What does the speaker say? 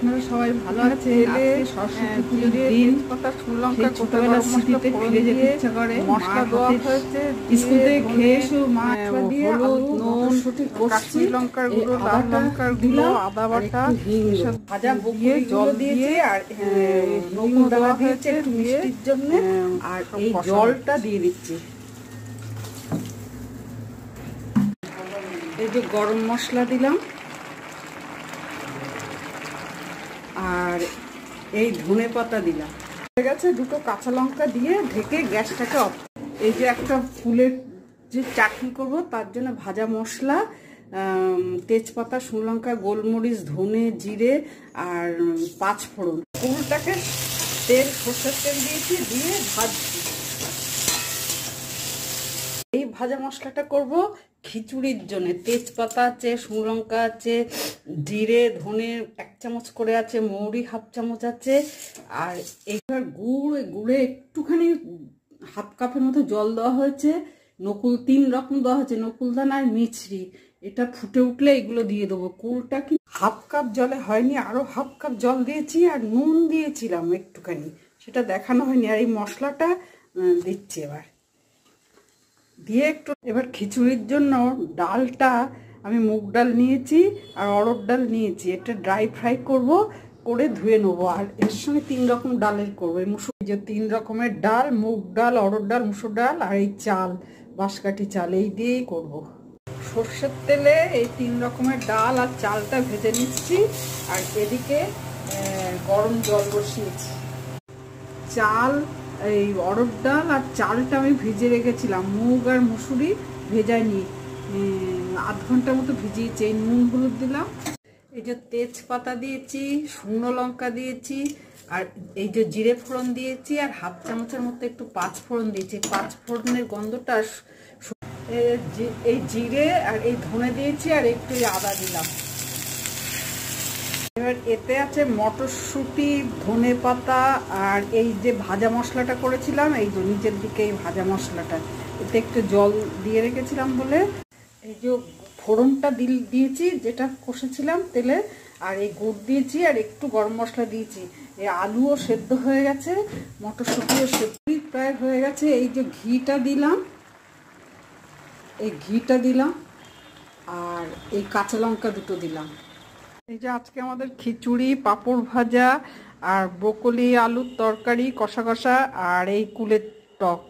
আপনারা সবাই ভালো আছেন। আজকে সরস্বতী পুজোর দিন, ছোটবেলার স্মৃতিতে ফিরে যেতে ইচ্ছা করে। মশলা দেওয়া হয়েছে, স্কুল থেকে খেয়ে এসে মা মশলা দিয়ে হলুদ, নুন, কাশ্মীরি লঙ্কার গুঁড়ো, লাল লঙ্কার গুঁড়ো, আদা বাটা, ভাজা বকুলি জল দিয়েছি আর নকুল দানা দিয়েছি একটু মিষ্টির জন্য। আর এই জলটা দিয়ে দিচ্ছি। এই যে গরম মশলা দিলাম আর এই ধনে পাতা দিলাম। হয়ে গেছে, দুটো কাঁচা লঙ্কা দিয়ে ঢেকে গ্যাসটাকে অফ। এই যে একটা ফুলের যে চাটনি করব তার জন্য ভাজা মশলা, তেজপাতা, শুকনো লঙ্কা, গোলমরিচ, ধনে, জিরে আর 5 ফোড়ন। ফুলটাকে তেল, সর্ষের তেল দিয়েছি, দিয়ে ভাজছি। এই ভাজা মশলাটা করব খিচুড়ির জন্য। তেজপাতা আছে, শুকনো লঙ্কা আছে, জিরে, ধনে 1 চামচ করে আছে, মৌরি 1/2 চামচ আছে। আর এইবার গুড়ে একটুখানি 1/2 কাপের মতো জল দেওয়া হয়েছে। নকুল 3 রকম দেওয়া হয়েছে, নকুলদানা আর মিছরি। এটা ফুটে উঠলে এগুলো দিয়ে দেবো। কুলটা কি 1/2 কাপ জলে হয়নি, আরও 1/2 কাপ জল দিয়েছি। আর নুন দিয়েছিলাম একটুখানি, সেটা দেখানো হয়নি। আর এই মশলাটা দিচ্ছি এবার দিয়ে একটু। এবার খিচুড়ির জন্য ডালটা আমি মুগ ডাল নিয়েছি আর অড়হর ডাল নিয়েছি। এটা ড্রাই ফ্রাই করব, করে ধুয়ে নেবো। আর এর সঙ্গে 3 রকম ডালের করবো। এই মুসুর, যে 3 রকমের ডাল, মুগ ডাল, অড়হর ডাল, মুসুর ডাল আর এই চাল, বাঁশকাঠি চাল, এই দিয়েই করব। সর্ষের তেলে এই 3 রকমের ডাল আর চালটা ভেজে নিচ্ছি। আর এদিকে গরম জল বসিয়েছি। চাল, এই অড়হর ডাল আর চালটা আমি ভিজে রেখেছিলাম। মুগ আর মুসুরি ভেজাইনি, 1/2 ঘন্টা মতো ভিজিয়েছি। এই নুন হলুদ দিলাম। এই যে তেজপাতা দিয়েছি, শুকনো লঙ্কা দিয়েছি, আর এই যে জিরে ফোড়ন দিয়েছি। আর 1/2 চামচের মতো একটু 5 ফোড়ন দিয়েছি। 5 ফোড়নের গন্ধটা, এই জিরে আর এই ধনে দিয়েছি আর একটু আদা দিলাম। এবার এতে আছে মটরশুঁটি, ধনে পাতা আর এই যে ভাজা মশলাটা করেছিলাম, এই যে নিচের দিকে এই ভাজা মশলাটা, এতে একটু জল দিয়ে রেখেছিলাম বলে। এই যে ফোড়নটা দিয়েছি যেটা কষেছিলাম তেলে, আর এই গুড় দিয়েছি আর একটু গরম মশলা দিয়েছি। এই আলুও সেদ্ধ হয়ে গেছে, মটরশুঁটিও সেদ্ধ প্রায় হয়ে গেছে। এই যে ঘিটা দিলাম, এই ঘিটা দিলাম আর এই কাঁচা লঙ্কা দুটো দিলাম। এই যে আজকে আমাদের খিচুড়ি, পাঁপড় ভাজা আর ব্রোকলি আলুর তরকারি কষা কষা আর এই কুলের টক।